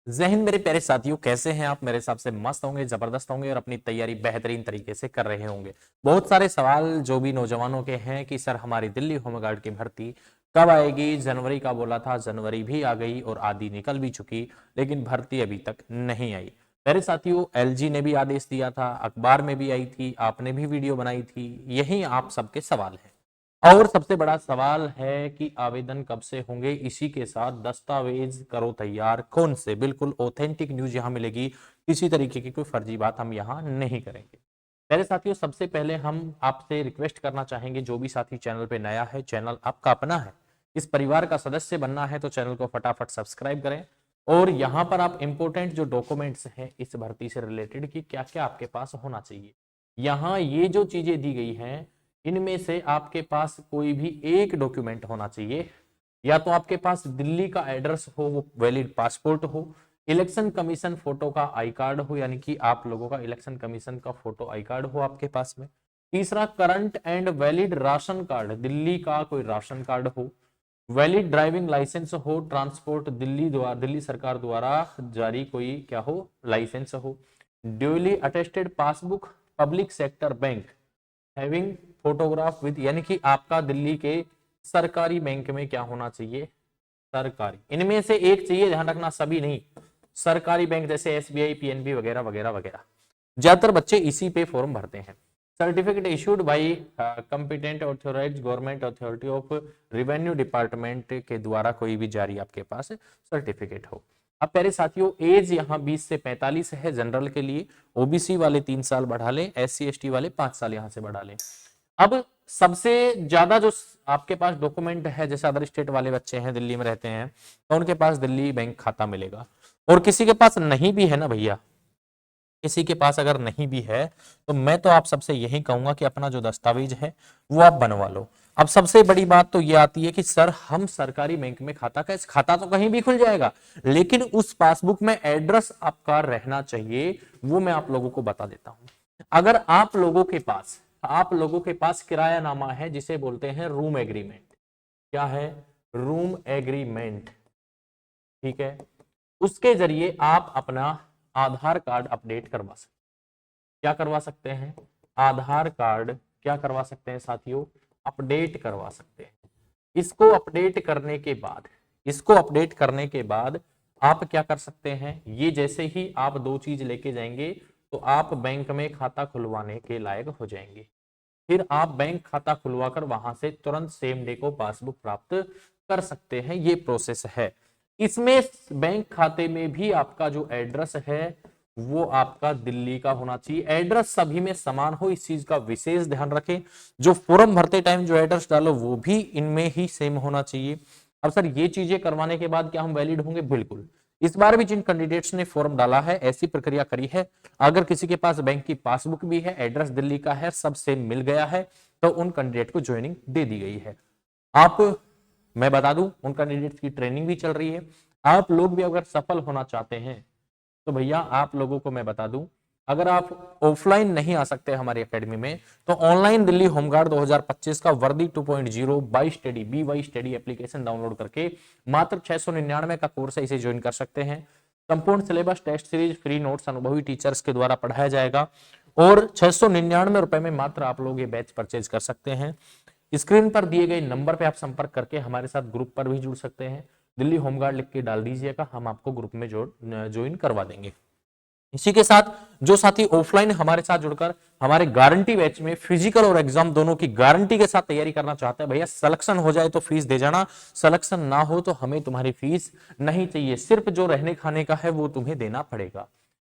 जय हिंद मेरे प्यारे साथियों, कैसे हैं आप? मेरे हिसाब से मस्त होंगे, जबरदस्त होंगे और अपनी तैयारी बेहतरीन तरीके से कर रहे होंगे। बहुत सारे सवाल जो भी नौजवानों के हैं कि सर हमारी दिल्ली होमगार्ड की भर्ती कब आएगी। जनवरी का बोला था, जनवरी भी आ गई और आधी निकल भी चुकी, लेकिन भर्ती अभी तक नहीं आई। मेरे साथियों, एलजी ने भी आदेश दिया था, अखबार में भी आई थी, आपने भी वीडियो बनाई थी। यही आप सबके सवाल है। और सबसे बड़ा सवाल है कि आवेदन कब से होंगे। इसी के साथ दस्तावेज करो तैयार, कौन से? बिल्कुल ऑथेंटिक न्यूज यहां मिलेगी, किसी तरीके की कोई फर्जी बात हम यहां नहीं करेंगे। मेरे साथियों, सबसे पहले हम आपसे रिक्वेस्ट करना चाहेंगे, जो भी साथी चैनल पे नया है, चैनल आपका अपना है, इस परिवार का सदस्य बनना है तो चैनल को फटाफट सब्सक्राइब करें। और यहां पर आप इंपोर्टेंट जो डॉक्यूमेंट्स हैं इस भर्ती से रिलेटेड कि क्या क्या आपके पास होना चाहिए, यहाँ ये जो चीजें दी गई हैं इनमें से आपके पास कोई भी एक डॉक्यूमेंट होना चाहिए। या तो आपके पास दिल्ली का एड्रेस हो, वो वैलिड पासपोर्ट हो, इलेक्शन कमीशन फोटो का आई कार्ड हो, यानी कि आप लोगों का इलेक्शन कमीशन का फोटो आई कार्ड हो आपके पास में। तीसरा, current and valid ration card, Delhi का कोई राशन कार्ड हो। वैलिड ड्राइविंग लाइसेंस हो, ट्रांसपोर्ट दिल्ली द्वारा, दिल्ली सरकार द्वारा जारी कोई क्या हो, लाइसेंस हो। Duly attested passbook, public sector bank having photograph with, यानी कि आपका दिल्ली के सरकारी बैंक में क्या होना चाहिए, सरकारी। इनमें से एक चाहिए, ध्यान रखना, सभी नहीं। सरकारी बैंक जैसे एसबीआई, पीएनबी वगैरह वगैरह वगैरह। ज्यादातर बच्चे इसी पे फॉर्म भरते हैं। Certificate issued by competent authorised government authority of revenue department के द्वारा कोई भी जारी आपके पास सर्टिफिकेट हो। अब प्यारे साथियों, एज यहाँ 20 से 45 है जनरल के लिए। ओबीसी वाले 3 साल बढ़ा लें, एससी एसटी वाले 5 साल यहां से बढ़ा लें। अब सबसे ज्यादा जो आपके पास डॉक्यूमेंट है, जैसे अदर स्टेट वाले बच्चे हैं, दिल्ली में रहते हैं, तो उनके पास दिल्ली बैंक खाता मिलेगा। और किसी के पास नहीं भी है ना भैया, किसी के पास अगर नहीं भी है तो मैं तो आप सबसे यही कहूंगा कि अपना जो दस्तावेज है वो आप बनवा लो। अब सबसे बड़ी बात तो ये आती है कि सर हम सरकारी बैंक में खाता कैसे? खाता तो कहीं भी खुल जाएगा, लेकिन उस पासबुक में एड्रेस आपका रहना चाहिए। वो मैं आप लोगों को बता देता हूं। अगर आप लोगों के पास किराया नामा है, जिसे बोलते हैं रूम एग्रीमेंट। क्या है? Room agreement. ठीक है, उसके जरिए आप अपना आधार कार्ड अपडेट करवा सकते हैं। क्या करवा सकते हैं? आधार कार्ड क्या करवा सकते हैं साथियों? अपडेट करवा सकते हैं। इसको अपडेट करने के बाद इसको अपडेट करने के बाद आप क्या कर सकते हैं? ये जैसे ही आप दो चीज लेके जाएंगे तो आप बैंक में खाता खुलवाने के लायक हो जाएंगे। फिर आप बैंक खाता खुलवाकर वहां से तुरंत सेम डे को पासबुक प्राप्त कर सकते हैं। ये प्रोसेस है। इसमें बैंक खाते में भी आपका जो एड्रेस है वो आपका दिल्ली का होना चाहिए। एड्रेस सभी में समान हो, इस चीज का विशेष ध्यान रखें। जो फॉर्म भरते टाइम जो एड्रेस डालो वो भी इनमें ही सेम होना चाहिए। अब सर ये चीजें करवाने के बाद क्या हम वैलिड होंगे? बिल्कुल। इस बार भी जिन कैंडिडेट्स ने फॉर्म डाला है, ऐसी प्रक्रिया करी है, अगर किसी के पास बैंक की पासबुक भी है, एड्रेस दिल्ली का है, सब सेम मिल गया है, तो उन कैंडिडेट को ज्वाइनिंग दे दी गई है। आप, मैं बता दूं, उन कैंडिडेट्स की ट्रेनिंग भी चल रही है। आप लोग भी अगर सफल होना चाहते हैं तो भैया आप लोगों को मैं बता दूं, अगर आप ऑफलाइन नहीं आ सकते हमारी एकेडमी में, तो ऑनलाइन दिल्ली होमगार्ड 2025 का वर्दी 2.0 by study, B Y study application download करके मात्र 699 का कोर्स है, इसे ज्वाइन कर सकते हैं। संपूर्ण syllabus, test series, free notes अनुभवी टीचर्स के द्वारा पढ़ाया जाएगा और 699 रुपए में मात्र आप लोग ये बैच परचेज कर सकते हैं। स्क्रीन पर दिए गए नंबर पे आप संपर्क करके हमारे साथ ग्रुप पर भी जुड़ सकते हैं। दिल्ली होमगार्ड लिख के डाल दीजिएगा, हम आपको ग्रुप में ज्वाइन करवा देंगे। इसी के साथ जो साथी ऑफलाइन हमारे साथ जुड़कर हमारे गारंटी बैच में फिजिकल और एग्जाम दोनों की गारंटी के साथ तैयारी करना चाहते हैं, भैया सिलेक्शन हो जाए तो फीस दे जाना, सिलेक्शन ना हो तो हमें तुम्हारी फीस नहीं चाहिए, सिर्फ जो रहने खाने का है वो तुम्हें देना पड़ेगा।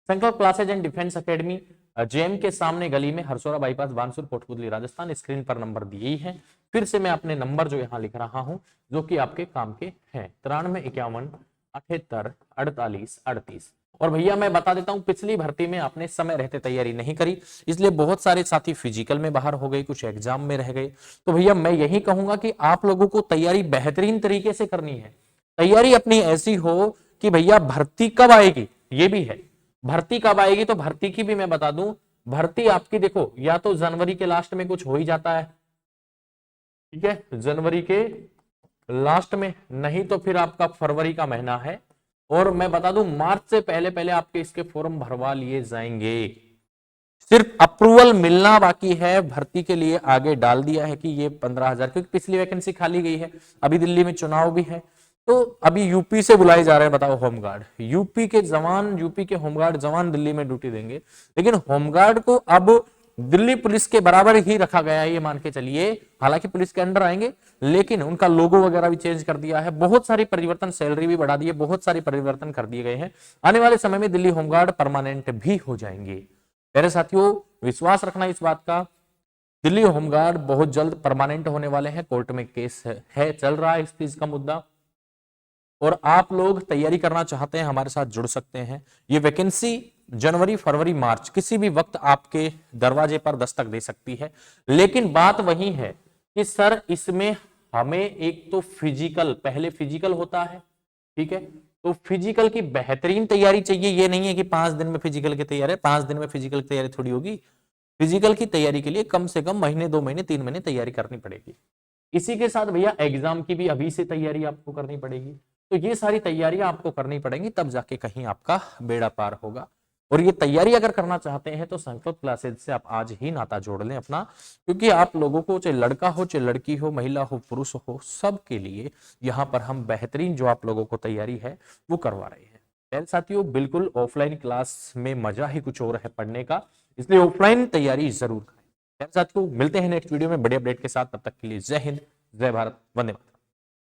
संकल्प classes and defence academy, JM के सामने गली में, हरसोरा बाईपास, बानसूर, कोटपुतली, राजस्थान। स्क्रीन पर नंबर दिए ही है। फिर से मैं अपने नंबर जो यहाँ लिख रहा हूं, जो कि आपके काम के हैं, 93 51 78 48 38। और भैया मैं बता देता हूं, पिछली भर्ती में आपने समय रहते तैयारी नहीं करी, इसलिए बहुत सारे साथी फिजिकल में बाहर हो गए, कुछ एग्जाम में रह गए। तो भैया मैं यही कहूंगा कि आप लोगों को तैयारी बेहतरीन तरीके से करनी है। तैयारी अपनी ऐसी हो कि भैया भर्ती कब आएगी ये भी है। भर्ती कब आएगी तो भर्ती की भी मैं बता दूं, भर्ती आपकी देखो, या तो जनवरी के लास्ट में कुछ हो ही जाता है, ठीक है, जनवरी के लास्ट में, नहीं तो फिर आपका फरवरी का महीना है, और मैं बता दूं मार्च से पहले पहले आपके इसके फॉर्म भरवा लिए जाएंगे। सिर्फ अप्रूवल मिलना बाकी है। भर्ती के लिए आगे डाल दिया है कि ये 15,000, क्योंकि पिछली वैकेंसी खाली गई है, अभी दिल्ली में चुनाव भी है, तो अभी यूपी से बुलाए जा रहे हैं, बताओ होमगार्ड, यूपी के जवान, यूपी के होमगार्ड जवान दिल्ली में ड्यूटी देंगे। लेकिन होमगार्ड को अब दिल्ली पुलिस के बराबर ही रखा गया है, ये मान के चलिए, हालांकि पुलिस के अंडर आएंगे, लेकिन उनका लोगो वगैरह भी चेंज कर दिया है, बहुत सारी परिवर्तन, सैलरी भी बढ़ा दी है, बहुत सारी परिवर्तन कर दिए गए हैं। आने वाले समय में दिल्ली होमगार्ड परमानेंट भी हो जाएंगे। मेरे साथियों, विश्वास रखना इस बात का, दिल्ली होमगार्ड बहुत जल्द परमानेंट होने वाले हैं। कोर्ट में केस है चल रहा है इस चीज का मुद्दा, और आप लोग तैयारी करना चाहते हैं हमारे साथ जुड़ सकते हैं। ये वैकेंसी जनवरी, फरवरी, मार्च किसी भी वक्त आपके दरवाजे पर दस्तक दे सकती है। लेकिन बात वही है कि सर इसमें हमें एक तो फिजिकल, पहले फिजिकल होता है, ठीक है, तो फिजिकल की बेहतरीन तैयारी चाहिए। ये नहीं है कि 5 दिन में फिजिकल की तैयारी, 5 दिन में फिजिकल की तैयारी थोड़ी होगी। फिजिकल की तैयारी के लिए कम से कम महीने, 2 महीने, 3 महीने तैयारी करनी पड़ेगी। इसी के साथ भैया एग्जाम की भी अभी से तैयारी आपको करनी पड़ेगी। तो ये सारी तैयारियां आपको करनी पड़ेंगी, तब जाके कहीं आपका बेड़ा पार होगा। और ये तैयारी अगर करना चाहते हैं तो संकल्प क्लासेज से आप आज ही नाता जोड़ लें अपना, क्योंकि आप लोगों को, चाहे लड़का हो, चाहे लड़की हो, महिला हो, पुरुष हो, सबके लिए यहाँ पर हम बेहतरीन जो आप लोगों को तैयारी है वो करवा रहे हैं। मेरे साथियों, बिल्कुल ऑफलाइन क्लास में मजा ही कुछ और है पढ़ने का, इसलिए ऑफलाइन तैयारी जरूर करें। मेरे साथियों, मिलते हैं नेक्स्ट वीडियो में बड़े अपडेट के साथ, तब तक के लिए जय हिंद, जय भारत, वंदे मातरम।